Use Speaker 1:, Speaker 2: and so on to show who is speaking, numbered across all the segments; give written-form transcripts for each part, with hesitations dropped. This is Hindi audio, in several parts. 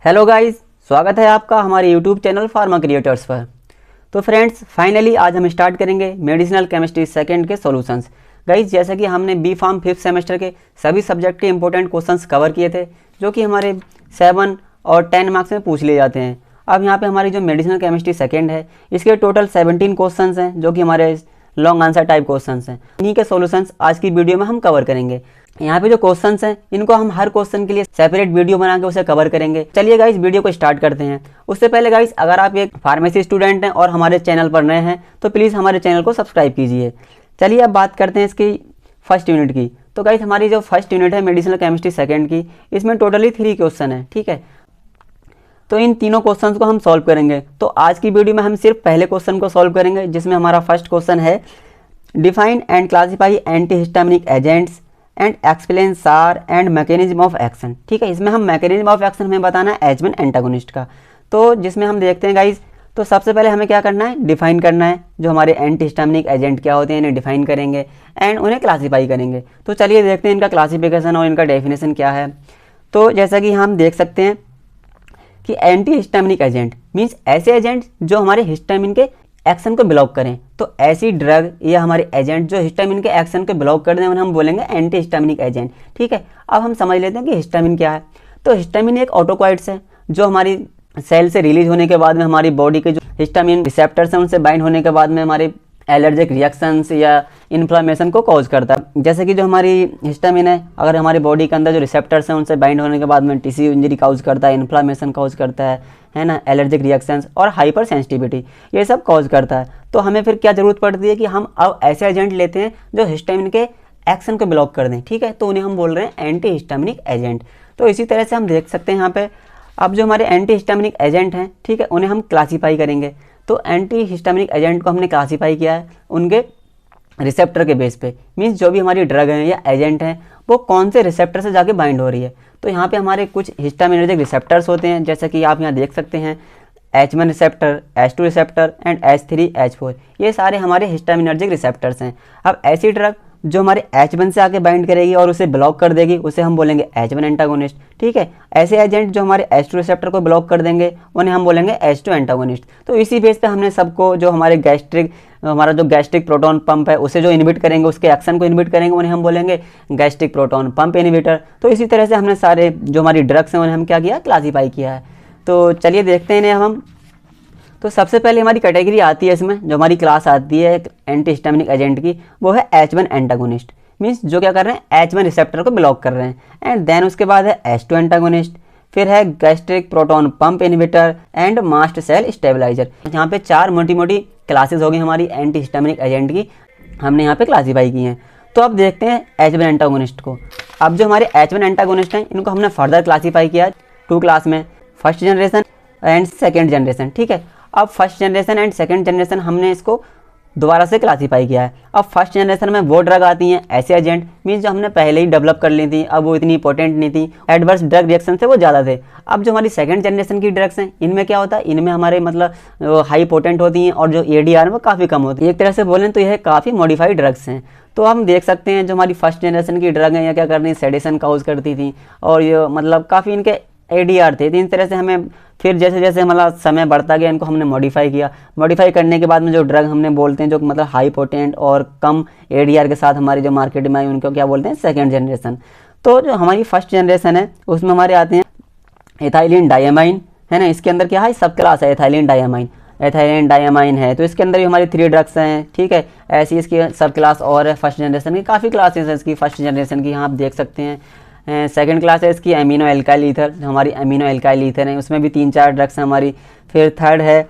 Speaker 1: हेलो गाइस, स्वागत है आपका हमारे यूट्यूब चैनल फार्मा क्रिएटर्स पर। तो फ्रेंड्स, फाइनली आज हम स्टार्ट करेंगे मेडिसिनल केमिस्ट्री सेकंड के सॉल्यूशंस। गाइस, जैसा कि हमने बी फार्म 5th सेमेस्टर के सभी सब्जेक्ट के इंपॉर्टेंट क्वेश्चंस कवर किए थे, जो कि हमारे 7 और 10 मार्क्स में पूछ लिए जाते हैं। अब यहाँ पे हमारी जो मेडिसिनल केमिस्ट्री सेकेंड है, इसके टोटल 17 क्वेश्चन हैं, जो कि हमारे लॉन्ग आंसर टाइप क्वेश्चन हैं। इन्हीं के सॉल्यूशंस आज की वीडियो में हम कवर करेंगे। यहाँ पे जो क्वेश्चंस हैं, इनको हम हर क्वेश्चन के लिए सेपरेट वीडियो बना के उसे कवर करेंगे। चलिए गाइस, वीडियो को स्टार्ट करते हैं। उससे पहले गाइस, अगर आप एक फार्मेसी स्टूडेंट हैं और हमारे चैनल पर नए हैं, तो प्लीज़ हमारे चैनल को सब्सक्राइब कीजिए। चलिए अब बात करते हैं इसकी फर्स्ट यूनिट की। तो गाइस, हमारी जो फर्स्ट यूनिट है मेडिसिनल केमिस्ट्री सेकेंड की, इसमें टोटली 3 क्वेश्चन है, ठीक है। तो इन तीनों क्वेश्चंस को हम सॉल्व करेंगे। तो आज की वीडियो में हम सिर्फ पहले क्वेश्चन को सॉल्व करेंगे, जिसमें हमारा फर्स्ट क्वेश्चन है define and classify antihistaminic agents and explain सार एंड मैकेनिज्म ऑफ एक्शन। ठीक है, इसमें हम मैकेनिज्म ऑफ एक्शन हमें बताना है H1 एंटागोनिस्ट का। तो जिसमें हम देखते हैं गाइस, तो सबसे पहले हमें क्या करना है, डिफाइन करना है जो हमारे एंटीहिस्टामिनिक एजेंट क्या होते हैं, इन्हें डिफाइन करेंगे एंड उन्हें क्लासीफाई करेंगे। तो चलिए देखते हैं इनका क्लासिफिकेशन और इनका डेफिनेशन क्या है। तो जैसा कि हम देख सकते हैं कि एंटीहिस्टामिनिक एजेंट मीन्स ऐसे एजेंट जो हमारे हिस्टामिन के एक्शन को ब्लॉक करें। तो ऐसी ड्रग या हमारे एजेंट जो हिस्टामिन के एक्शन को ब्लॉक कर दें, उन्हें हम बोलेंगे एंटीहिस्टामिनिक एजेंट। ठीक है, अब हम समझ लेते हैं कि हिस्टामिन क्या है। तो हिस्टामिन एक ऑटोकॉइड्स है, जो हमारी सेल से रिलीज होने के बाद में हमारी बॉडी के जो हिस्टामिन रिसेप्टर्स हैं, उनसे बाइंड होने के बाद में हमारे एलर्जिक रिएक्शंस या इन्फ्लामेशन को कॉज करता है। जैसे कि जो हमारी हिस्टामिन है, अगर हमारी बॉडी के अंदर जो रिसेप्टर्स हैं, उनसे बाइंड होने के बाद में टिश्यू इंजरी कॉज करता है, इन्फ्लामेशन कॉज करता है ना, एलर्जिक रिएक्शंस और हाइपर सेंसिटिविटी, ये सब कॉज करता है। तो हमें फिर क्या ज़रूरत पड़ती है कि हम अब ऐसे एजेंट लेते हैं जो हिस्टामिन के एक्शन को ब्लॉक कर दें। ठीक है, तो उन्हें हम बोल रहे हैं एंटीहिस्टामिनिक एजेंट। तो इसी तरह से हम देख सकते हैं यहाँ पे, अब जो हमारे एंटीहिस्टामिनिक एजेंट हैं, ठीक है, उन्हें हम क्लासीफाई करेंगे। तो एंटीहिस्टामिनिक एजेंट को हमने क्लासीफाई किया है उनके रिसेप्टर के बेस पे, मीन्स जो भी हमारी ड्रग है या एजेंट है, वो कौन से रिसेप्टर से जाके बाइंड हो रही है। तो यहाँ पे हमारे कुछ हिस्टामिनर्जिक रिसेप्टर्स होते हैं, जैसे कि आप यहाँ देख सकते हैं H1 receptor, H2 receptor and H3, H4, ये सारे हमारे हिस्टामिनर्जिक रिसेप्टर्स हैं। अब ऐसी ड्रग जो हमारे H1 से आके बाइंड करेगी और उसे ब्लॉक कर देगी, उसे हम बोलेंगे H1 एंटागोनिस्ट। ठीक है, ऐसे एजेंट जो हमारे H2 रिसेप्टर को ब्लॉक कर देंगे, उन्हें हम बोलेंगे H2 एंटागोनिस्ट। तो इसी बेस पे हमने सबको, जो हमारे हमारा जो गैस्ट्रिक प्रोटॉन पंप है, उसे जो इनहिबिट करेंगे, उसके एक्शन को इनहिबिट करेंगे, उन्हें हम बोलेंगे गैस्ट्रिक प्रोटॉन पंप इनहिबिटर। तो इसी तरह से हमने सारे जो हमारी ड्रग्स हैं, उन्हें हम क्या किया, क्लासीफाई किया है। तो चलिए देखते हैं इन्हें हम। तो सबसे पहले हमारी कैटेगरी आती है, इसमें जो हमारी क्लास आती है एंटीहिस्टामिनिक एजेंट की, वो है H1 एंटागोनिस्ट, मीन्स जो क्या कर रहे हैं, H1 रिसेप्टर को ब्लॉक कर रहे हैं। एंड देन उसके बाद है H2 एंटागोनिस्ट, फिर है gastric proton pump inhibitor and mast cell stabiliser. यहाँ पे 4 मोटी मोटी क्लासेस हो गई हमारी एंटीहिस्टामिनिक एजेंट की, हमने यहाँ पे क्लासीफाई की हैं। तो अब देखते हैं H1 एंटागोनिस्ट को। अब जो हमारे H1 एंटागोनिस्ट हैं, इनको हमने फर्दर क्लासीफाई किया 2 क्लास में, first generation and second generation. ठीक है, अब first generation and second generation हमने इसको दोबारा से क्लासीफाई किया है। अब फर्स्ट जनरेशन में वो ड्रग आती हैं, ऐसे एजेंट मीन्स जो हमने पहले ही डेवलप कर ली थी, अब वो इतनी इंपॉर्टेंट नहीं थी, एडवर्स ड्रग रिएक्शन से वो ज़्यादा थे। अब जो हमारी सेकंड जनरेशन की ड्रग्स हैं, इनमें क्या होता है, इनमें हमारे मतलब हाई पोटेंट होती हैं और जो ADR वो काफ़ी कम होती है। एक तरह से बोलें तो यह काफ़ी मॉडिफाइड ड्रग्स हैं। तो हम देख सकते हैं जो हमारी फर्स्ट जनरेशन की ड्रग हैं, या क्या करती, सेडेशन काउज करती थी, और ये मतलब काफ़ी इनके ADR थे। तो इन तरह से हमें फिर जैसे जैसे हमारा समय बढ़ता गया, इनको हमने मॉडिफाई किया। मॉडिफाई करने के बाद में जो ड्रग हमने बोलते हैं, जो मतलब हाई पोटेंट और कम ADR के साथ हमारी जो मार्केट में आई, उनको क्या बोलते हैं, सेकेंड जनरेशन। तो जो हमारी फर्स्ट जनरेशन है, उसमें हमारे आते हैं एथाइलिन डायमाइन, है ना, इसके अंदर क्या है, सब क्लास है एथाइलिन डायमाइन। एथाइलिन डायमाइन है, तो इसके अंदर भी हमारी 3 ड्रग्स हैं। ठीक है, ऐसी इसकी सब क्लास और है फर्स्ट जनरेशन की, काफ़ी क्लासेस है इसकी फर्स्ट जनरेशन की, यहाँ आप देख सकते हैं। सेकंड क्लास है इसकी एमिनो एल्काइल ईथर, जो हमारी एमिनो एल्काइल ईथर है, उसमें भी 3-4 ड्रग्स हैं हमारी। फिर थर्ड है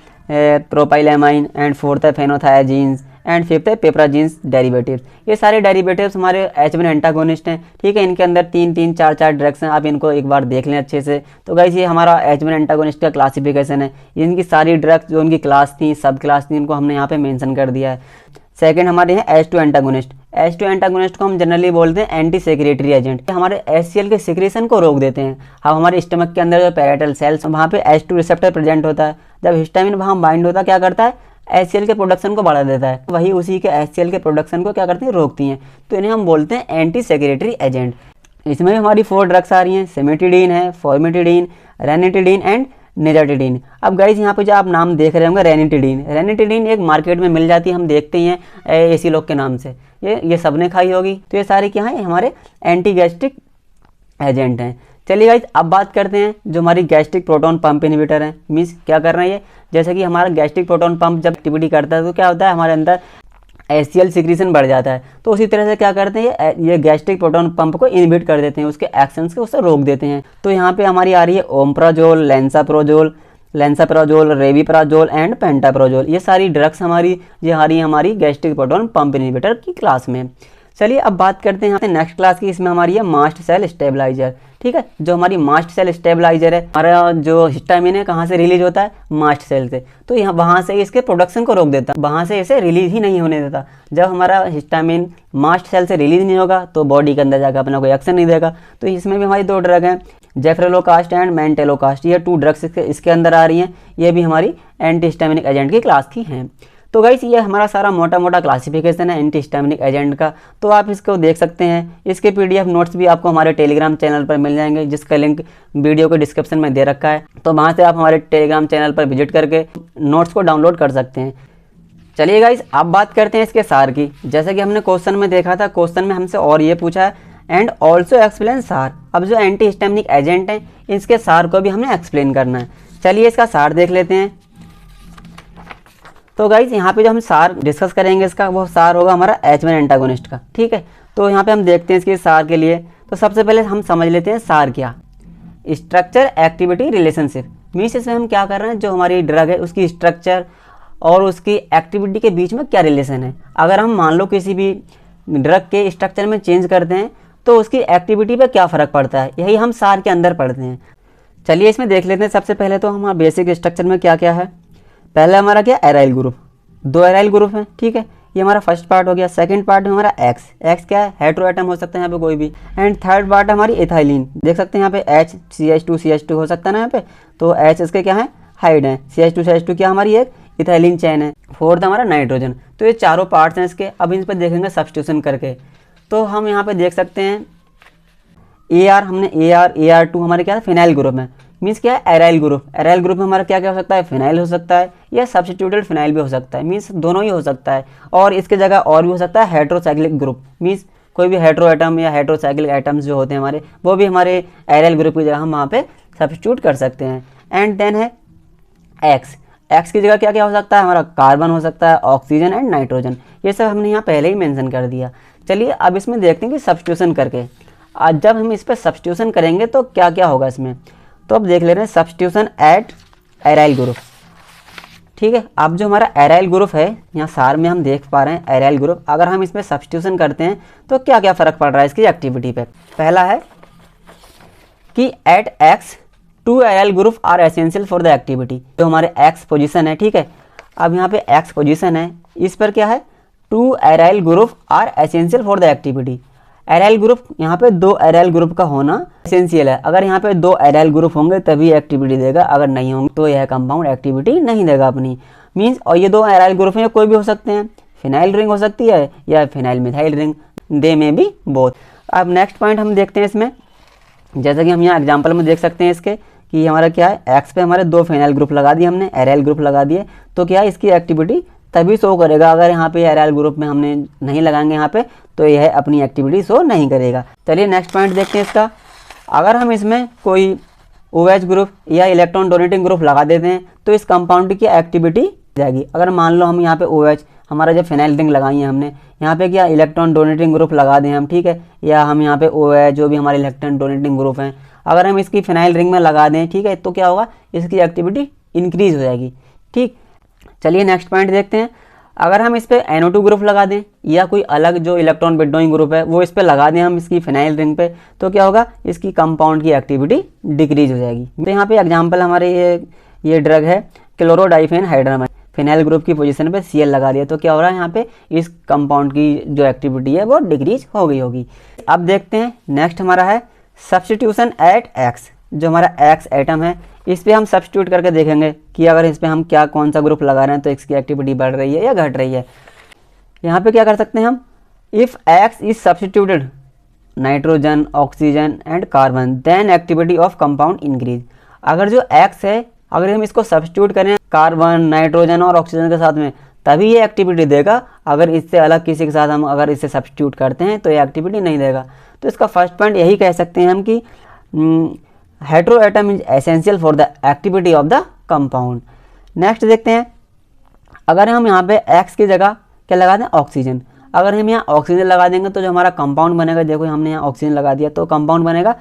Speaker 1: प्रोपाइलेमाइन एंड फोर्थ है फेनोथायाजीन्स एंड फिफ्थ है पेप्राजीन्स डेरिवेटिव्स। ये सारे डेरिवेटिव्स हमारे H1 एंटागोनिस्ट हैं। ठीक है, इनके अंदर 3-3, 4-4 ड्रग्स हैं, आप इनको एक बार देख लें अच्छे से। तो गाइस, ये हमारा H1 एंटागोनिस्ट का क्लासिफिकेशन है। इनकी सारी ड्रग्स जो उनकी क्लास थी, सब क्लास थी, इनको हमने यहाँ पे मेंशन कर दिया है। सेकंड हमारे हैं H2 एंटागोनिस्ट। H2 एंटागोनिस्ट को हम जनरली बोलते हैं एंटी सेक्रेटरी एजेंट। हमारे HCl के सिक्रेशन को रोक देते हैं। अब हमारे स्टमक के अंदर जो पैराइटल सेल्स, वहाँ पे H2 रिसेप्टर प्रेजेंट होता है। जब हिस्टामिन वहाँ बाइंड होता है, क्या करता है, HCl के प्रोडक्शन को बढ़ा देता है, वही उसी के HCl के प्रोडक्शन को क्या करती हैं, रोकती हैं। तो इन्हें हम बोलते हैं एंटी सेक्रेटरी एजेंट। इसमें भी हमारी 4 ड्रग्स आ रही हैं, सिमेटिडीन है, फॉर्मेटिडीन, रेनिटिडीन एंड निजाटिडीन। अब गाइज यहाँ पे जो आप नाम देख रहे होंगे रेनिटिडीन एक मार्केट में मिल जाती है, हम देखते ही हैं एसी लोग के नाम से, ये सबने खाई होगी। तो ये सारे क्या हैं, हमारे एंटी गैस्ट्रिक एजेंट हैं। चलिए गाइज अब बात करते हैं जो हमारी गैस्ट्रिक प्रोटॉन पंप इनहिबिटर है। मीन्स क्या कर रहे हैं ये, जैसे कि हमारा गैस्ट्रिक प्रोटॉन पंप जब एक्टिविटी करता है तो क्या होता है, हमारे अंदर HCl सिक्रीशन बढ़ जाता है। तो उसी तरह से क्या करते हैं, ये गैस्ट्रिक प्रोटॉन पंप को इनहिबिट कर देते हैं, उसके एक्शंस को उससे रोक देते हैं। तो यहाँ पे हमारी आ रही है ओमप्राजोल, लेंसाप्राजोल, रेविप्राजोल एंड पेंटाप्राजोल। ये सारी ड्रग्स हमारी ये आ रही है हमारी गैस्ट्रिक प्रोटॉन पंप इनहिबिटर की क्लास में। चलिए अब बात करते हैं यहाँ से नेक्स्ट क्लास की। इसमें हमारी है मास्ट सेल स्टेबलाइजर। ठीक है, जो हमारी मास्ट सेल स्टेबलाइजर है, हमारा जो हिस्टामिन है कहाँ से रिलीज होता है, मास्ट सेल से। तो यहाँ वहाँ से इसके प्रोडक्शन को रोक देता है, वहाँ से इसे रिलीज ही नहीं होने देता। जब हमारा हिस्टामिन मास्ट सेल से रिलीज नहीं होगा तो बॉडी के अंदर जाकर अपना कोई एक्शन नहीं देगा। तो इसमें भी हमारी 2 ड्रग हैं, जेफ्रेलोकास्ट एंड मेंटेलोकास्ट। ये 2 ड्रग्स इसके अंदर आ रही हैं, ये भी हमारी एंटी हिस्टामिनिक एजेंट की क्लास की हैं। तो गाइस ये हमारा सारा मोटा मोटा क्लासिफिकेशन है एंटी हिस्टामिनिक एजेंट का। तो आप इसको देख सकते हैं, इसके PDF नोट्स भी आपको हमारे टेलीग्राम चैनल पर मिल जाएंगे, जिसका लिंक वीडियो के डिस्क्रिप्शन में दे रखा है। तो वहाँ से आप हमारे टेलीग्राम चैनल पर विजिट करके नोट्स को डाउनलोड कर सकते हैं। चलिए गाइस अब बात करते हैं इसके सार की। जैसे कि हमने क्वेश्चन में देखा था, क्वेश्चन में हमसे और ये पूछा है एंड ऑल्सो एक्सप्लेन सार। अब जो एंटी हिस्टामिनिक एजेंट हैं इसके सार को भी हमने एक्सप्लेन करना है। चलिए इसका सार देख लेते हैं। तो गाइज यहाँ पे जो हम सार डिस्कस करेंगे इसका, वो सार होगा हमारा H1 एंटागोनिस्ट का। ठीक है, तो यहाँ पे हम देखते हैं इसके सार के लिए। तो सबसे पहले हम समझ लेते हैं सार क्या, स्ट्रक्चर एक्टिविटी रिलेशनशिप। मीन्स इसमें हम क्या कर रहे हैं, जो हमारी ड्रग है उसकी स्ट्रक्चर और उसकी एक्टिविटी के बीच में क्या रिलेशन है। अगर हम मान लो किसी भी ड्रग के स्ट्रक्चर में चेंज करते हैं तो उसकी एक्टिविटी पर क्या फ़र्क पड़ता है, यही हम सार के अंदर पढ़ते हैं। चलिए इसमें देख लेते हैं। सबसे पहले तो हमारा बेसिक स्ट्रक्चर में क्या क्या है। पहला हमारा क्या, एराइल ग्रुप, 2 एराइल ग्रुप हैं। ठीक है, ये हमारा फर्स्ट पार्ट हो गया। सेकंड पार्ट में हमारा एक्स क्या है, हेटेरो एटम हो सकता है यहाँ पे कोई भी। एंड थर्ड पार्ट हमारी इथाइलिन, देख सकते हैं यहाँ पे H CH2 हो सकता है ना यहाँ पे। तो H इसके क्या है, हाइड है, CH2 क्या हमारी एक इथाइलिन चैन है। फोर्थ हमारा नाइट्रोजन। तो ये चारों पार्ट्स हैं इसके। अब इन पर देखेंगे सब्स्टिट्यूशन करके। तो हम यहाँ पे देख सकते हैं AR, हमने AR2 हमारे क्या है, फिनाइल ग्रुप में। मीन्स क्या है, एराइल ग्रुप। एराइल ग्रुप में हमारा क्या क्या हो सकता है, फिनाइल हो सकता है या सब्स्टिट्यूटेड फिनाइल भी हो सकता है। मीन्स दोनों ही हो सकता है। और इसके जगह और भी हो सकता है हेटेरोसाइक्लिक ग्रुप। मीन्स कोई भी हेटेरो एटम या हेटेरोसाइक्लिक एटम्स जो होते हैं हमारे, वो भी हमारे एराइल ग्रुप की जगह हम वहाँ पे सब्स्टिट्यूट कर सकते हैं। एंड देन है एक्स की जगह क्या क्या हो सकता है, हमारा कार्बन हो सकता है, ऑक्सीजन एंड नाइट्रोजन। ये सब हमने यहाँ पहले ही मेंशन कर दिया। चलिए अब इसमें देखते हैं कि सब्स्टिट्यूशन करके, आज जब हम इस पर सब्स्टिट्यूशन करेंगे तो क्या क्या होगा इसमें। तो अब देख ले रहे हैं सब्स्टिट्यूशन एट एराइल ग्रुप। ठीक है, अब जो हमारा एराइल ग्रुप है, यहाँ सार में हम देख पा रहे हैं एराइल ग्रुप, अगर हम इसमें सब्स्टिट्यूशन करते हैं तो क्या क्या फ़र्क पड़ रहा है इसकी एक्टिविटी पे। पहला है कि at X 2 aryl group are essential for the activity. जो हमारे एक्स पोजीशन है, ठीक है, अब यहाँ पे एक्स पोजीशन है, इस पर क्या है, 2 aryl group are essential for the activity. Aryl group, यहाँ पे 2 एराइल ग्रुप का होना एसेंशियल है। अगर यहाँ पे 2 एराइल ग्रुप होंगे तभी एक्टिविटी देगा, अगर नहीं होंगे तो यह कंपाउंड एक्टिविटी नहीं देगा अपनी। मीन्स, और ये 2 एराइल ग्रुप हैं, कोई भी हो सकते हैं, फिनाइल रिंग हो सकती है या फिनाइल मिथाइल रिंग, दे में भी बोथ। अब नेक्स्ट पॉइंट हम देखते हैं इसमें, जैसा कि हम यहाँ एग्जाम्पल में देख सकते हैं इसके कि हमारा क्या है, एक्स पे हमारे 2 फिनाइल ग्रुप लगा दिए हमने, एराइल ग्रुप लगा दिए, तो क्या है इसकी एक्टिविटी तभी शो करेगा। अगर यहाँ पे एराइल ग्रुप में हमने नहीं लगाएंगे यहाँ पे तो यह अपनी एक्टिविटी शो नहीं करेगा। चलिए नेक्स्ट पॉइंट देखते हैं इसका। अगर हम इसमें कोई OH ग्रुप या इलेक्ट्रॉन डोनेटिंग ग्रुप लगा देते हैं तो इस कंपाउंड की एक्टिविटी जाएगी। अगर मान लो हम यहाँ पे OH, हमारा जब फिनाइल रिंग लगाई है हमने, यहाँ पे क्या इलेक्ट्रॉन डोनेटिंग ग्रुप लगा दें हम, ठीक है, या हम यहाँ पे OH जो भी हमारे इलेक्ट्रॉन डोनेटिंग ग्रुप हैं, अगर हम इसकी फिनाइल रिंग में लगा दें, ठीक है, तो क्या होगा, इसकी एक्टिविटी इंक्रीज हो जाएगी। ठीक, चलिए नेक्स्ट पॉइंट देखते हैं। अगर हम इस पर NO2 ग्रुप लगा दें या कोई अलग जो इलेक्ट्रॉन विड्रॉइंग ग्रुप है वो इस पर लगा दें हम इसकी फिनाइल रिंग पे, तो क्या होगा, इसकी कंपाउंड की एक्टिविटी डिक्रीज हो जाएगी। तो यहाँ पे एग्जांपल हमारे ये ड्रग है क्लोरोडाइफेन हाइड्रामाइड, फिनाइल ग्रुप की पोजीशन पे Cl लगा दिया, तो क्या हो रहा है, यहाँ पे इस कंपाउंड की जो एक्टिविटी है वो डिक्रीज हो गई होगी। अब देखते हैं नेक्स्ट हमारा है सब्स्टिट्यूशन एट एक्स। जो हमारा एक्स एटम है इस पर हम सब्स्टिट्यूट करके देखेंगे कि अगर इस पर हम क्या कौन सा ग्रुप लगा रहे हैं तो इसकी एक्टिविटी बढ़ रही है या घट रही है। यहाँ पे क्या कर सकते हैं हम, if X is substituted nitrogen, oxygen and carbon, then activity of compound increase. अगर जो X है, अगर हम इसको सब्स्टिट्यूट करें कार्बन, नाइट्रोजन और ऑक्सीजन के साथ में, तभी ये एक्टिविटी देगा। अगर इससे अलग किसी के साथ हम अगर इसे सब्स्टिट्यूट करते हैं तो ये एक्टिविटी नहीं देगा। तो इसका फर्स्ट पॉइंट यही कह सकते हैं हम कि hetero atom is essential for the activity of the compound. Next देखते हैं, अगर हम यहाँ पे X की जगह क्या लगा दें, ऑक्सीजन, अगर हम यहाँ ऑक्सीजन लगा देंगे तो जो हमारा कंपाउंड बनेगा, देखो हमने यहाँ ऑक्सीजन लगा दिया तो कंपाउंड बनेगा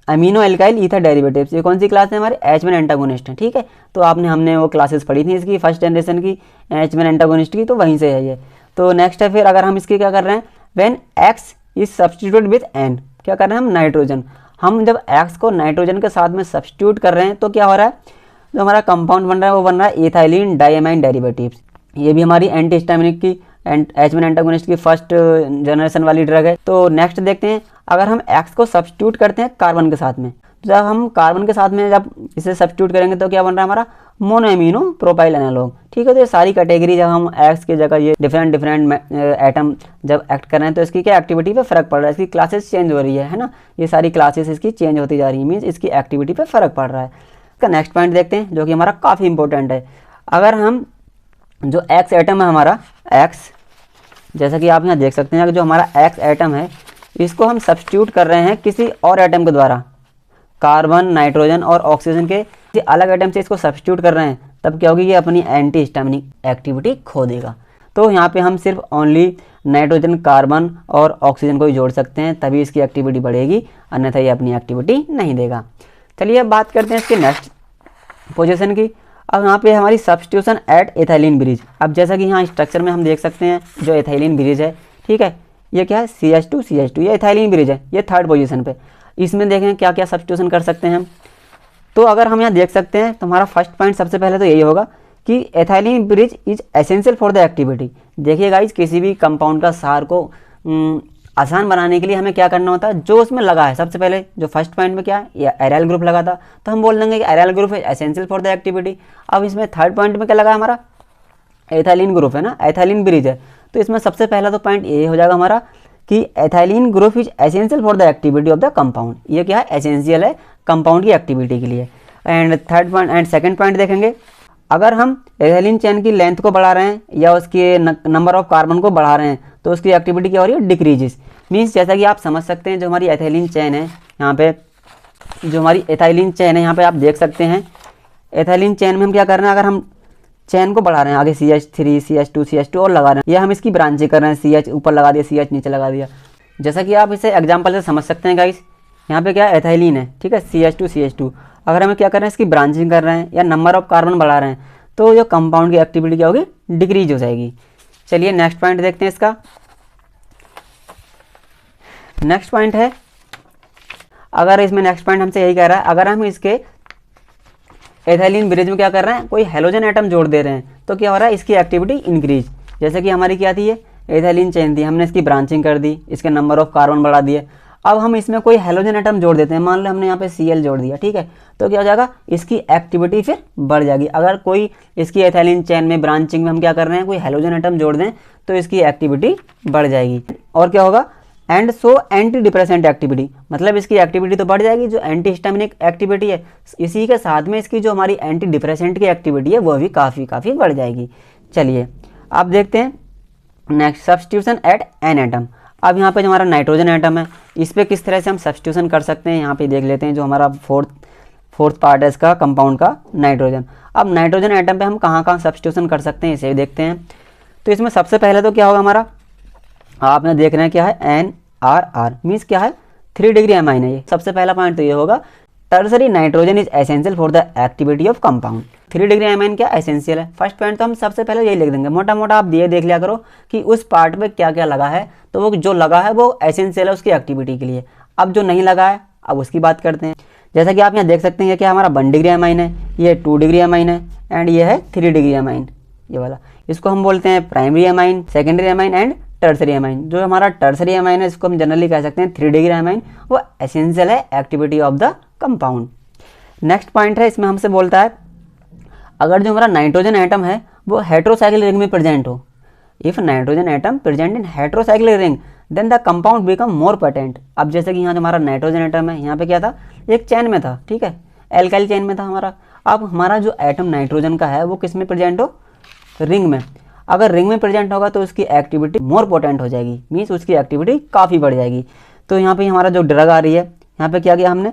Speaker 1: अमीनो एल्काइल ईथर डेरिवेटिव्स। ये कौन सी क्लास है हमारे, H1 एंटागोनिस्ट है, ठीक है। तो हमने वो क्लासेस पढ़ी थी इसकी फर्स्ट जनरेशन की H1 एंटागोनिस्ट की, तो वहीं से है ये। तो नेक्स्ट है फिर अगर हम इसकी क्या कर रहे हैं, when X is substitute with N, क्या कर रहे हैं हम, नाइट्रोजन। हम जब X को नाइट्रोजन के साथ में सब्स्टिट्यूट कर रहे हैं तो क्या हो रहा है, जो हमारा कंपाउंड बन रहा है वो बन रहा है इथाइलिन डाइअमाइन डेरिवेटिव्स। ये भी हमारी एंटीहिस्टामिनिक की H1 एंटागोनिस्ट की फर्स्ट जनरेशन वाली ड्रग है। तो नेक्स्ट देखते हैं, अगर हम X को सब्स्टिट्यूट करते हैं कार्बन के साथ में, जब हम कार्बन के साथ में जब इसे सब्स्टिट्यूट करेंगे तो क्या बन रहा है हमारा, मोनोएमिनो प्रोपाइल एनालॉग, ठीक है। तो ये सारी कैटेगरी जब हम X की जगह ये डिफरेंट एटम जब एक्ट कर रहे हैं तो इसकी क्या एक्टिविटी पे फर्क पड़ रहा है, इसकी क्लासेस चेंज हो रही है ना, ये सारी क्लासेस इसकी चेंज होती जा रही है, मीन्स इसकी एक्टिविटी पे फर्क पड़ रहा है। इसका नेक्स्ट पॉइंट देखते हैं जो कि हमारा काफ़ी इंपॉर्टेंट है। अगर हम जो X एटम है हमारा X, जैसा कि आप यहाँ देख सकते हैं कि जो हमारा X एटम है इसको हम सब्स्टिट्यूट कर रहे हैं किसी और एटम के द्वारा, कार्बन, नाइट्रोजन और ऑक्सीजन के किसी अलग एटम से इसको सब्स्टिट्यूट कर रहे हैं, तब क्या होगी, ये अपनी एंटीहिस्टामिनिक एक्टिविटी खो देगा। तो यहाँ पे हम सिर्फ ओनली नाइट्रोजन, कार्बन और ऑक्सीजन को ही जोड़ सकते हैं, तभी इसकी एक्टिविटी बढ़ेगी, अन्यथा ये अपनी एक्टिविटी नहीं देगा। चलिए अब बात करते हैं इसके नेक्स्ट पोजीशन की। अब यहाँ पे हमारी सब्स्टिट्यूशन एट एथाइलिन ब्रिज। अब जैसा कि यहाँ स्ट्रक्चर में हम देख सकते हैं जो एथाइलिन ब्रिज है, ठीक है, ये क्या है, CH2 ये एथाइलिन ब्रिज है, ये थर्ड पोजीशन पे। इसमें देखें क्या क्या सब्स्टिट्यूशन कर सकते हैं हम। तो अगर हम यहाँ देख सकते हैं तो हमारा फर्स्ट पॉइंट सबसे पहले तो यही होगा कि ethylene bridge is essential for the activity. देखिए गाइज, किसी भी कंपाउंड का सार को आसान बनाने के लिए हमें क्या करना होता है, जो उसमें लगा है, सबसे पहले जो फर्स्ट पॉइंट में क्या है, ये एराइल ग्रुप लगा था, तो हम बोल देंगे कि aryl group is essential for the activity. अब इसमें थर्ड पॉइंट में क्या लगा हमारा, एथाइलिन ग्रुप है ना, एथाइलिन ब्रिज है, तो इसमें सबसे पहला तो पॉइंट ये हो जाएगा हमारा कि ethylene group is essential for the activity of the compound. ये क्या है, एसेंशियल है कंपाउंड की एक्टिविटी के लिए। And third point and second point देखेंगे, अगर हम एथाइलिन चेन की लेंथ को बढ़ा रहे हैं या उसके नंबर ऑफ कार्बन को बढ़ा रहे हैं तो उसकी एक्टिविटी क्या हो रही है, डिक्रीजेस। मीन्स जैसा कि आप समझ सकते हैं जो हमारी एथाइलिन चेन है, यहाँ पे जो हमारी एथाइलिन चेन है यहाँ पे आप देख सकते हैं, एथाइलिन चेन में हम क्या कर रहे हैं, अगर हम चेन को बढ़ा रहे हैं आगे CH3 CH2 और लगा रहे हैं, या हम इसकी ब्रांचिंग कर रहे हैं, CH ऊपर लगा दिया, CH नीचे लगा दिया। जैसा कि आप इसे एग्जाम्पल से समझ सकते हैं गाइस, यहाँ पे क्या एथाइलिन है, ठीक है, CH2 अगर हमें क्या कर रहे हैं, इसकी ब्रांचिंग कर रहे हैं या नंबर ऑफ कार्बन बढ़ा रहे हैं तो जो कंपाउंड की एक्टिविटी क्या होगी, डिक्रीज हो जाएगी। चलिए नेक्स्ट पॉइंट देखते हैं इसका। नेक्स्ट पॉइंट है, अगर इसमें नेक्स्ट पॉइंट हमसे यही कह रहा है, अगर हम इसके एथाइलिन ब्रिज में क्या कर रहे हैं, कोई हेलोजन एटम जोड़ दे रहे हैं तो क्या हो रहा है, इसकी एक्टिविटी इंक्रीज। जैसे कि हमारी क्या थी, ये एथाइलिन चेन थी, हमने इसकी ब्रांचिंग कर दी, इसके नंबर ऑफ कार्बन बढ़ा दिए। अब हम इसमें कोई हेलोजन एटम जोड़ देते हैं, मान लो हमने यहाँ पे Cl जोड़ दिया, ठीक है, तो क्या हो जाएगा, इसकी एक्टिविटी फिर बढ़ जाएगी। अगर कोई इसकी एथाइलिन चेन में ब्रांचिंग में हम क्या कर रहे हैं, कोई हेलोजन एटम जोड़ दें तो इसकी एक्टिविटी बढ़ जाएगी। और क्या होगा, and so anti depressant activity, मतलब इसकी एक्टिविटी तो बढ़ जाएगी, जो एंटी हिस्टामिनिक एक्टिविटी है इसी के साथ में इसकी जो हमारी एंटी डिप्रेसेंट की एक्टिविटी है वो भी काफ़ी बढ़ जाएगी। चलिए आप देखते हैं next, substitution at N atom. अब यहाँ पे जो हमारा नाइट्रोजन एटम है इस पर किस तरह से हम सब्स्टिट्यूशन कर सकते हैं, यहाँ पे देख लेते हैं। जो हमारा फोर्थ पार्ट है इसका कंपाउंड का, नाइट्रोजन। अब नाइट्रोजन एटम पे हम कहाँ कहाँ सब्स्टिट्यूशन कर सकते हैं इसे भी देखते हैं। तो इसमें सबसे पहले तो क्या होगा हमारा, आपने देख रहे हैं क्या है, NRR मीन्स क्या है, 3 डिग्री अमाइन है। ये सबसे पहला पॉइंट तो ये होगा, tertiary nitrogen is essential for the activity of compound. 3 degree amine क्या एसेंशियल है। फर्स्ट पॉइंट तो हम सबसे पहले यही लिख देंगे, मोटा मोटा आप ये देख लिया करो कि उस पार्ट में क्या क्या लगा है, तो वो जो लगा है वो एसेंशियल है उसकी एक्टिविटी के लिए। अब जो नहीं लगा है अब उसकी बात करते हैं। जैसा कि आप यहाँ देख सकते हैं कि हमारा 1 डिग्री अमाइन है, ये 2 डिग्री अमाइन है एंड ये है 3 डिग्री अमाइन, ये वाला। इसको हम बोलते हैं primary amine, secondary amine and tertiary amine. जो हमारा टर्सरी अमाइन है इसको हम जनरली कह सकते हैं 3 डिग्री अमाइन, वो एसेंशियल है activity of the compound. Next point है, इसमें हमसे बोलता है अगर जो हमारा नाइट्रोजन एटम है वो हेटेरोसाइक्लिक रिंग में प्रेजेंट हो, if nitrogen atom present in heterocyclic ring then the compound become more potent. अब जैसे कि यहाँ जो हमारा नाइट्रोजन एटम है, यहाँ पे क्या था, एक चेन में था, ठीक है, एल्काइल चेन में था हमारा। अब हमारा जो एटम नाइट्रोजन का है वो किस में प्रेजेंट हो, रिंग में। अगर रिंग में प्रेजेंट होगा तो उसकी एक्टिविटी मोर पोटेंट हो जाएगी, मीन्स उसकी एक्टिविटी काफ़ी बढ़ जाएगी। तो यहाँ पे हमारा जो ड्रग आ रही है, यहाँ पे क्या किया हमने,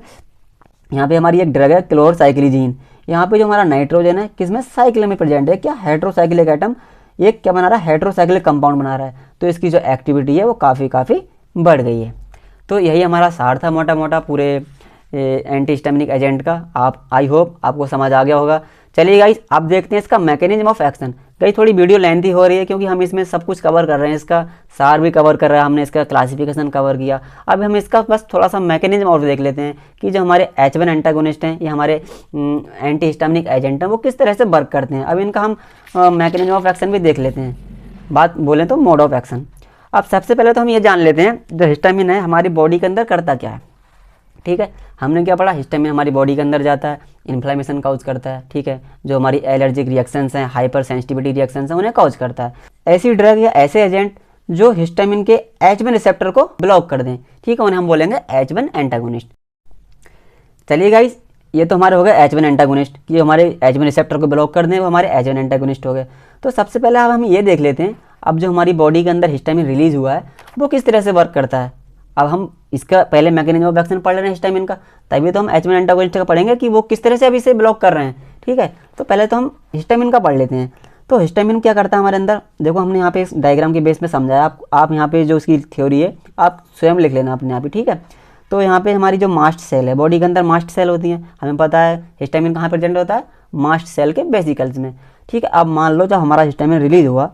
Speaker 1: यहाँ पे हमारी एक ड्रग है क्लोरसाइक्लिजीन। यहाँ पे जो हमारा नाइट्रोजन है किसमें, साइकिल में प्रेजेंट है, क्या हेट्रोसाइक्लिक एटम, एक क्या बना रहा है, हेट्रोसाइक्लिक कंपाउंड बना रहा है। तो इसकी जो एक्टिविटी है वो काफ़ी बढ़ गई है। तो यही हमारा सार था मोटा मोटा पूरे एंटी हिस्टामिनिक एजेंट का। आप आई होप आपको समझ आ गया होगा। चलिए गाइस अब देखते हैं इसका मैकेनिज्म ऑफ एक्शन। गाइस थोड़ी वीडियो लेंथी हो रही है क्योंकि हम इसमें सब कुछ कवर कर रहे हैं, इसका सार भी कवर कर रहा है हमने, इसका क्लासिफिकेशन कवर किया। अब हम इसका बस थोड़ा सा मैकेनिज्म और देख लेते हैं कि जो हमारे H1 एंटागोनिस्ट हैं, ये हमारे एंटी हिस्टामिनिक एजेंट हैं, वो किस तरह से वर्क करते हैं। अब इनका हम मैकेनिज्म ऑफ एक्शन भी देख लेते हैं। बात बोलें तो मोड ऑफ एक्शन। अब सबसे पहले तो हम ये जान लेते हैं जो हिस्टामिन है हमारी बॉडी के अंदर करता क्या है। ठीक है, हमने क्या पढ़ा, हिस्टामिन हमारी बॉडी के अंदर जाता है, इन्फ्लेमेशन काउज करता है। ठीक है, जो हमारी एलर्जिक रिएक्शंस हैं, हाइपर सेंसिटिविटी रिएक्शंस हैं, उन्हें काउज करता है। ऐसी ड्रग या ऐसे एजेंट जो हिस्टामिन के H1 रिसेप्टर को ब्लॉक कर दें, ठीक है, उन्हें हम बोलेंगे H1 एंटागोनिस्ट। चलिए गाइस, ये तो हमारे हो गए H1 एंटागोनिस्ट कि हमारे H1 रिसेप्टर को ब्लॉक कर दें, वो हमारे H1 एंटागोनिस्ट हो गए। तो सबसे पहले अब हम ये देख लेते हैं, अब जो हमारी बॉडी के अंदर हिस्टामिन रिलीज हुआ है वो किस तरह से वर्क करता है। अब हम इसका पहले मैकेनिज्म ऑफ एक्शन पढ़ रहे हैं हिस्टामिन का, तभी तो हम H1 एंटागोनिस्ट का पढ़ेंगे कि वो किस तरह से अभी इसे ब्लॉक कर रहे हैं। ठीक है, तो पहले तो हम हिस्टामिन का पढ़ लेते हैं। तो हिस्टामिन क्या करता है हमारे अंदर, देखो हमने यहाँ पे इस डायग्राम के बेस में समझाया। आप यहाँ पे जो उसकी थ्योरी है आप स्वयं लिख लेना अपने आप ही। ठीक है, तो यहाँ पे हमारी जो मास्ट सेल है, बॉडी के अंदर मास्ट सेल होती है, हमें पता है हिस्टामिन कहाँ प्रेजेंट होता है, मास्ट सेल के वेसिकल्स में। ठीक है, अब मान लो जब हमारा हिस्टामिन रिलीज हुआ,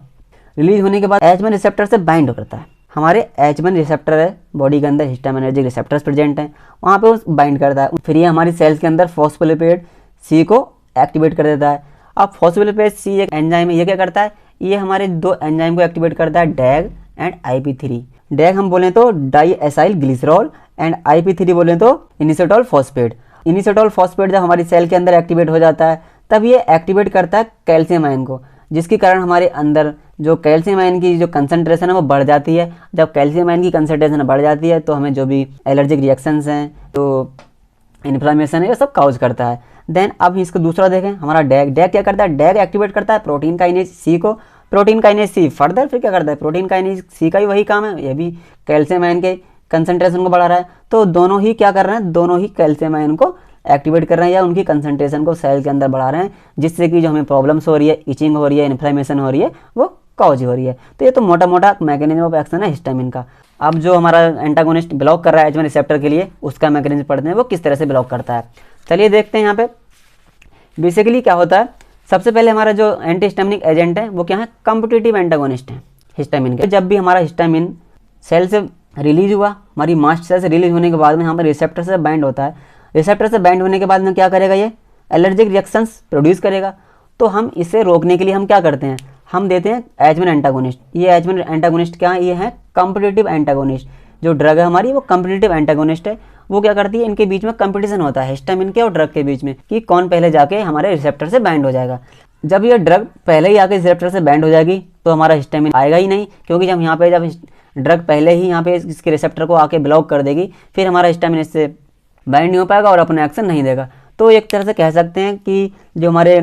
Speaker 1: रिलीज होने के बाद H1 रिसेप्टर से बाइंड करता है। हमारे H1 रिसेप्टर है बॉडी के अंदर, हिस्टामिनर्जिक रिसेप्टर्स प्रेजेंट हैं, वहाँ पे वो बाइंड करता है। फिर ये हमारी सेल्स के अंदर फॉस्फोलिपिड C को एक्टिवेट कर देता है। अब फॉस्फोलिपिड C एक एंजाइम है, ये क्या करता है, ये हमारे दो एंजाइम को एक्टिवेट करता है, डैग एंड IP3। डैग हम बोलें तो die acyl glycerol and IP3 बोलें तो इनिसोटॉल फॉस्फेट। इनिसोटॉल फॉस्फेट जब हमारी सेल के अंदर एक्टिवेट हो जाता है तब ये एक्टिवेट करता है कैल्शियम आयन को, जिसके कारण हमारे अंदर जो कैल्शियम आयन की जो कंसंट्रेशन है वो बढ़ जाती है। जब कैल्शियम आयन की कंसंट्रेशन बढ़ जाती है तो हमें जो भी एलर्जिक रिएक्शंस हैं, तो इन्फ्लेमेशन है, ये सब काउज करता है। देन अब इसको दूसरा देखें, हमारा डैग क्या करता है, डैग एक्टिवेट करता है प्रोटीन काइनेज C को, प्रोटीन काइनेज C फर्दर फिर क्या करता है, प्रोटीन काइनेज C का भी वही काम है, ये भी कैल्शियम आयन के कंसंट्रेशन को बढ़ा रहा है। तो दोनों ही क्या कर रहे हैं, दोनों ही कैल्शियम आयन को एक्टिवेट कर रहे हैं या उनकी कंसंट्रेशन को सेल के अंदर बढ़ा रहे हैं, जिससे कि जो हमें प्रॉब्लम्स हो रही है, इचिंग हो रही है, इन्फ्लेमेशन हो रही है, वो काउज हो रही है। तो ये तो मोटा मोटा मैकेनिज्म ऑफ एक्शन है हिस्टामिन का। अब जो हमारा एंटागोनिस्ट ब्लॉक कर रहा है H1 रिसेप्टर के लिए, उसका मैकेनिज्म पढ़ते हैं वो किस तरह से ब्लॉक करता है। चलिए देखते हैं यहाँ पे बेसिकली क्या होता है। सबसे पहले हमारा जो एंटी हिस्टामिनिक एजेंट है वो क्या है, कॉम्पिटिटिव एंटागोनिस्ट है हिस्टामिन के। जब भी हमारा हिस्टामिन सेल से रिलीज हुआ, हमारी मास्ट सेल से रिलीज होने के बाद में यहाँ पर रिसेप्टर से बाइंड होता है। रिसेप्टर से बाइंड होने के बाद में क्या करेगा, ये एलर्जिक रिएक्शंस प्रोड्यूस करेगा। तो हम इसे रोकने के लिए हम क्या करते हैं, हम देते हैं H1 एंटागोनिस्ट। ये H1 एंटागोनिस्ट क्या है, ये है कॉम्पिटिटिव एंटागोनिस्ट। जो ड्रग है हमारी वो कॉम्पिटिटिव एंटागोनिस्ट है। वो क्या करती है, इनके बीच में कंपटीशन होता है हिस्टामिन के और ड्रग के बीच में कि कौन पहले जाके हमारे रिसेप्टर से बाइंड हो जाएगा। जब ये ड्रग पहले ही आके रिसेप्टर से बाइंड हो जाएगी तो हमारा हिस्टामिन आएगा ही नहीं, क्योंकि जब यहाँ पे जब ड्रग पहले ही यहाँ पे इसके रिसेप्टर को आके ब्लॉक कर देगी, फिर हमारा हिस्टामिन इससे बाइंड नहीं हो पाएगा और अपना एक्शन नहीं देगा। तो एक तरह से कह सकते हैं कि जो हमारे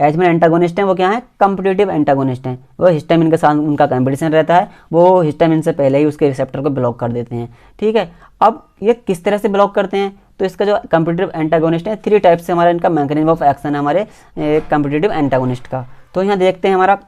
Speaker 1: H1 एंटागोनिस्ट हैं वो क्या है, कॉम्पिटिटिव एंटागोनिस्ट हैं। वो हिस्टामिन के साथ उनका कंपटीशन रहता है, वो हिस्टामिन से पहले ही उसके रिसेप्टर को ब्लॉक कर देते हैं। ठीक है, अब ये किस तरह से ब्लॉक करते हैं, तो इसका जो कॉम्पिटिटिव एंटागोनिस्ट है 3 टाइप से हमारा इनका मैकेनिज्म ऑफ एक्शन है हमारे कॉम्पिटिटिव एंटागोनिस्ट का। तो यहाँ देखते हैं हमारा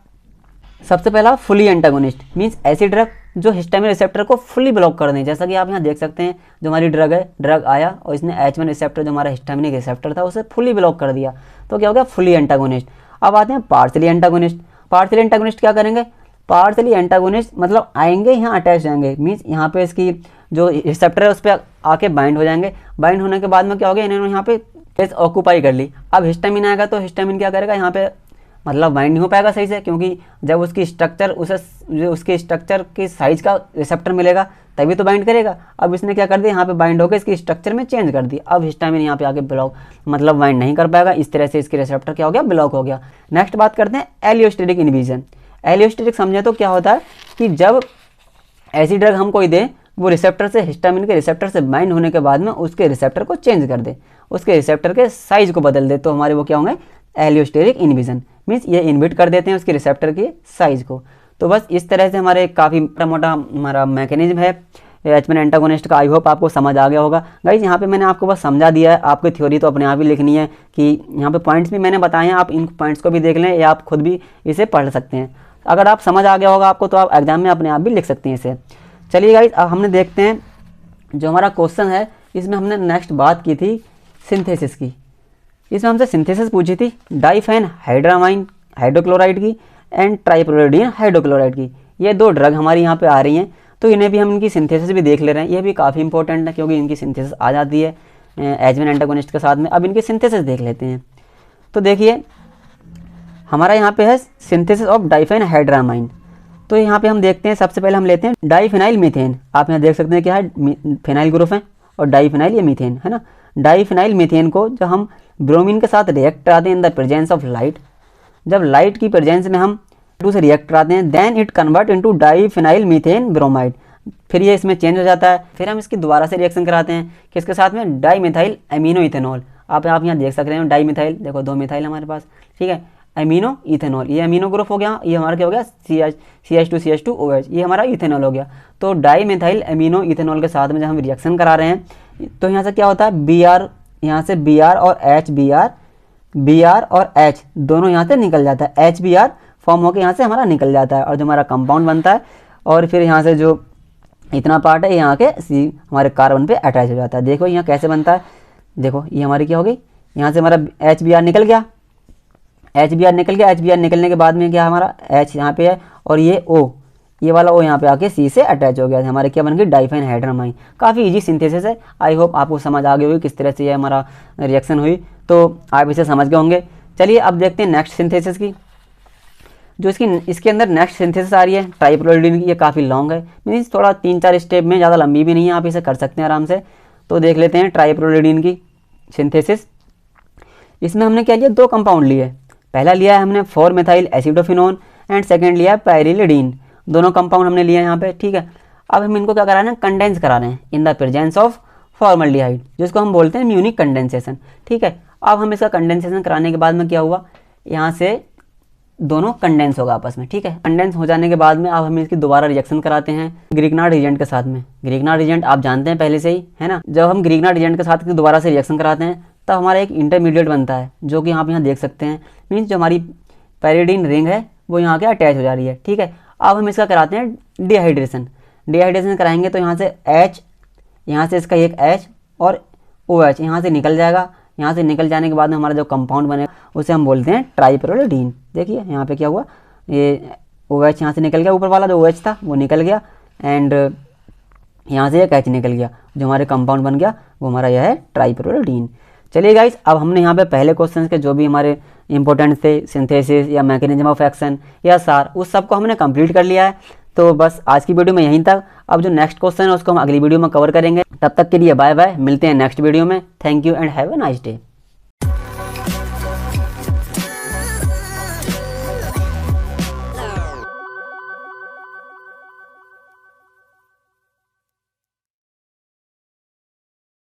Speaker 1: सबसे पहला फुली एंटागोनिस्ट, मीन्स ऐसी ड्रग जो हिस्टामिन रिसेप्टर को फुली ब्लॉक कर दें। जैसा कि आप यहाँ देख सकते हैं, जो हमारी ड्रग है, ड्रग आया और इसने H1 रिसेप्टर जो हमारा हिस्टामिनिक रिसेप्टर था उसे फुली ब्लॉक कर दिया, तो क्या हो गया, फुली एंटागोनिस्ट। अब आते हैं पार्शली एंटागोनिस्ट। पार्शली एंटागोनिस्ट क्या करेंगे, पार्शली एंटागोनिस्ट मतलब आएंगे यहाँ अटैच जाएंगे, मीन्स यहाँ पे इसकी जो रिसेप्टर है उस पर आके बाइंड हो जाएंगे। बाइंड होने के बाद में क्या हो गया, इन्होंने यहाँ पे स्पेस ऑक्यूपाई कर ली। अब हिस्टामिन आएगा तो हिस्टामिन क्या करेगा, यहाँ पे मतलब बाइंड नहीं हो पाएगा सही से, क्योंकि जब उसकी स्ट्रक्चर उसके स्ट्रक्चर के साइज का रिसेप्टर मिलेगा तभी तो बाइंड करेगा। अब इसने क्या कर दिया, यहाँ पे बाइंड होकर इसकी स्ट्रक्चर में चेंज कर दी। अब हिस्टामिन यहाँ पे आके ब्लॉक मतलब बाइंड नहीं कर पाएगा, इस तरह से इसके रिसेप्टर क्या हो गया, ब्लॉक हो गया। नेक्स्ट बात करते हैं एलियोस्टेटिक इनहिबिशन। एलियोस्टेटिक समझे तो क्या होता है कि जब ऐसी ड्रग हम कोई दे वो रिसेप्टर से, हिस्टामिन के रिसेप्टर से बाइंड होने के बाद में उसके रिसेप्टर को चेंज कर दे, उसके रिसेप्टर के साइज को बदल दे, तो हमारे वो क्या होंगे, एलियोस्टेरिक इनहिबिशन, मीन्स ये इनहिबिट कर देते हैं उसके रिसेप्टर के साइज को। तो बस इस तरह से हमारे काफ़ी मोटा हमारा मैकेनिज्म है H1 एंटागोनिस्ट का। आई होप आपको समझ आ गया होगा गाइज। यहाँ पे मैंने आपको बस समझा दिया है, आपकी थ्योरी तो अपने आप ही लिखनी है कि यहाँ पे पॉइंट्स भी मैंने बताए हैं, आप इन पॉइंट्स को भी देख लें या आप खुद भी इसे पढ़ सकते हैं। अगर आप समझ आ गया होगा आपको तो आप एग्जाम में अपने आप भी लिख सकते हैं इसे। चलिए गाइज, अब हमने देखते हैं जो हमारा क्वेश्चन है, इसमें हमने नेक्स्ट बात की थी सिंथेसिस की। इसमें हमसे सिंथेसिस पूछी थी डाइफेन हाइड्रामाइन हाइड्रोक्लोराइड की एंड ट्राइप्रोलिडीन हाइड्रोक्लोराइड की। ये दो ड्रग हमारी यहाँ पे आ रही हैं, तो इन्हें भी हम इनकी सिंथेसिस भी देख ले रहे हैं। ये भी काफ़ी इंपॉर्टेंट है क्योंकि इनकी सिंथेसिस आ जाती है H1 एंटागोनिस्ट के साथ में। अब इनकी सिंथेसिस देख लेते हैं। तो देखिए हमारा यहाँ पे है सिंथेसिस ऑफ डाइफेन हाइड्रामाइन। तो यहाँ पे हम देखते हैं, सबसे पहले हम लेते हैं डाइफिनाइल मीथेन। आप यहाँ देख सकते हैं क्या है, फिनाइल ग्रुप है और डाइफिनाइल ये मीथेन है ना। डाइफिनाइल मीथेन को जब हम ब्रोमीन के साथ रिएक्ट कराते हैं in the presence of light, जब लाइट की प्रेजेंस में हम टू से रिएक्ट कराते हैं, then it convert into diphenyl methane bromide. फिर ये इसमें चेंज हो जाता है। फिर हम इसकी दोबारा से रिएक्शन कराते हैं किसके साथ में, डाइमिथाइल अमीनो इथेनॉल। आप यहाँ देख सकते हैं डाइमिथाइल, देखो 2 मिथाइल हमारे पास, ठीक है, अमीनो इथेनॉल, ये अमीनो ग्रुप हो गया, ये हमारा क्या हो गया CH2CH2OH, ये हमारा इथेनॉल हो गया। तो डाइमिथाइल अमीनो इथेनॉल के साथ में जब हम रिएक्शन करा रहे हैं तो यहाँ से क्या होता है, Br, यहाँ से Br और H, Br और H दोनों यहाँ से निकल जाता है, HBr फॉर्म होकर यहाँ से हमारा निकल जाता है और जो हमारा कंपाउंड बनता है, और फिर यहाँ से जो इतना पार्ट है यहाँ के C हमारे कार्बन पे अटैच हो जाता है। देखो यहाँ कैसे बनता है, देखो ये हमारी क्या हो गई, यहाँ से हमारा HBr निकल गया, HBr निकलने के बाद में क्या हमारा H यहाँ पे है और ये O, ये वाला O यहाँ पे आके C से अटैच हो गया, हमारे क्या बन गई, डाइफेन हाइड्रामाइन। काफ़ी इजी सिंथेसिस है। आई होप आपको समझ आ गई होगी किस तरह से ये हमारा रिएक्शन हुई, तो आप इसे समझ गए होंगे। चलिए अब देखते हैं नेक्स्ट सिंथेसिस की। जो इसके अंदर नेक्स्ट सिंथेसिस आ रही है ट्राइप्रोलिडीन की, ये काफ़ी लॉन्ग है, मीन्स थोड़ा 3-4 स्टेप में, ज़्यादा लंबी भी नहीं है, आप इसे कर सकते हैं आराम से। तो देख लेते हैं ट्राइप्रोलिडीन की सिंथेसिस। इसमें हमने क्या लिया, 2 कंपाउंड लिए। पहला लिया है हमने 4-मेथाइल एसिडोफिनोन एंड सेकेंड लिया है पैरिलिडीन। दोनों कंपाउंड हमने लिए यहाँ पे, ठीक है। अब हम इनको क्या करा रहे हैं, कंडेंस करा रहे हैं in the presence of formaldehyde, जिसको हम बोलते हैं म्यूनिक कंडेंसेशन, ठीक है। अब हम इसका कंडेंसेशन कराने के बाद में क्या हुआ, यहाँ से दोनों कंडेंस होगा आपस में, ठीक है। कंडेंस हो जाने के बाद में अब हम इसकी दोबारा रिएक्शन कराते हैं ग्रिग्नार्ड एजेंट के साथ में। ग्रिग्नार्ड एजेंट आप जानते हैं पहले से ही, है ना। जब हम ग्रिग्नार्ड एजेंट के साथ दोबारा से रिएक्शन कराते हैं तब हमारा एक इंटरमीडिएट बनता है, जो कि आप यहाँ देख सकते हैं, मीन्स जो हमारी पैरिडीन रिंग है वो यहाँ के अटैच हो जा रही है, ठीक है। अब हम इसका कराते हैं डिहाइड्रेशन कराएंगे तो यहाँ से H, यहाँ से इसका एक H और OH यहाँ से निकल जाएगा। यहाँ से निकल जाने के बाद में हमारा जो कंपाउंड बनेगा उसे हम बोलते हैं ट्राइप्रोलिडीन। देखिए यहाँ पे क्या हुआ, ये OH यहाँ से निकल गया, ऊपर वाला जो OH था वो निकल गया एंड यहाँ से एक H निकल गया, जो हमारे कंपाउंड बन गया वो हमारा यह है ट्राइप्रोलिडीन। चलिए गाइस, अब हमने यहाँ पे पहले क्वेश्चन के जो भी हमारे इंपॉर्टेंट थे, सिंथेसिस या मैकेनिज्म ऑफ एक्शन या सार, उस सब को हमने कंप्लीट कर लिया है। तो बस आज की वीडियो में यहीं तक। अब जो नेक्स्ट क्वेश्चन है उसको हम अगली वीडियो में कवर करेंगे। तब तक के लिए बाय बाय, मिलते हैं नेक्स्ट वीडियो में। Thank you and have a nice day.